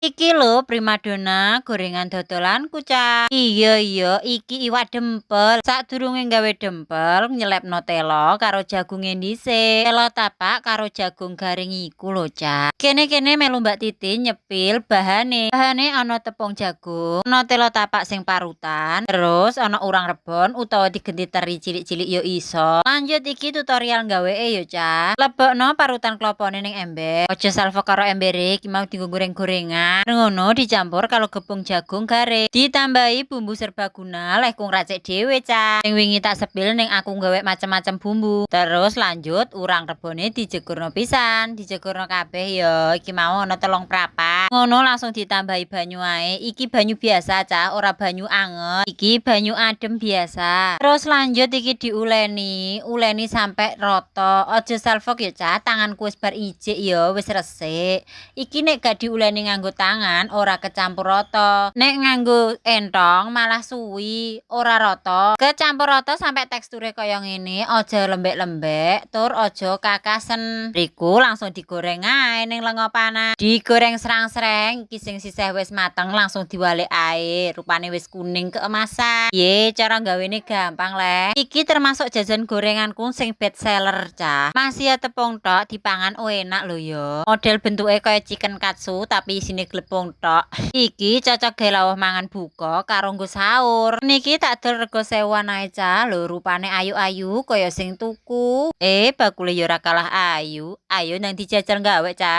Iki lho primadona gorengan dodolanku, Cak. Iya, iki iwak dempel. Sadurunge gawe dempel, nyelepno telo karo jagunge dhisik. Telo tapak karo jagung garing iku lho, Cak. Kene melu Mbak Titi nyepil bahane. Bahane ana tepung jagung, ana telo tapak sing parutan, terus ana urang rebon utawa digenti teri cilik-cilik yo iso. Lanjut iki tutorial gaweke yo, Cak. Lebokno parutan klopone ning ember. Aja salfok karo embere, iki mau dienggo goreng-gorengan. Ngono dicampur kalau gepung jagung garing. Ditambahi bumbu serbaguna, leh kung racik dhewe, Cak. Sing wingi tak sepil ning aku gawe macem-macem bumbu. Terus lanjut urang rebone dijegurno pisan, dijegurno kabeh ya. Iki mau ana telung prapat. Ngono langsung ditambahi banyu ae. Iki banyu biasa, Cak, ora banyu anget. Iki banyu adem biasa. Terus lanjut iki diuleni, uleni sampai rata. Aja salfok ya, Cak. Tanganku wis bar ijik ya, wis resik. Iki nek gak diuleni nganggo tangan ora kecampur rata. Nek nganggo entong malah suwi, ora rata. Kecampur rata sampai teksture kaya ngene, aja lembek-lembek, tur aja kakasen. Riku langsung digoreng ae ning lenga panas. Digoreng serang-sereng, iki sing sisih wis mateng langsung diwalik ae. Rupane wis kuning keemasan. Ye, cara gawene gampang, Leh. Iki termasuk jajan gorenganku sing best seller, Cah. Masih ya tepung tok dipangan enak lho ya. Model bentuke kaya chicken katsu tapi isine glepung tok. Iki cocok gawe lawuh mangan buka karo nggo sahur. Niki tak dol rego 1000-an ae, Cah. Lho rupane ayu-ayu kaya sing tuku. Bakule ya ora kalah ayu. Ayo nang dijajal gawe, Cah.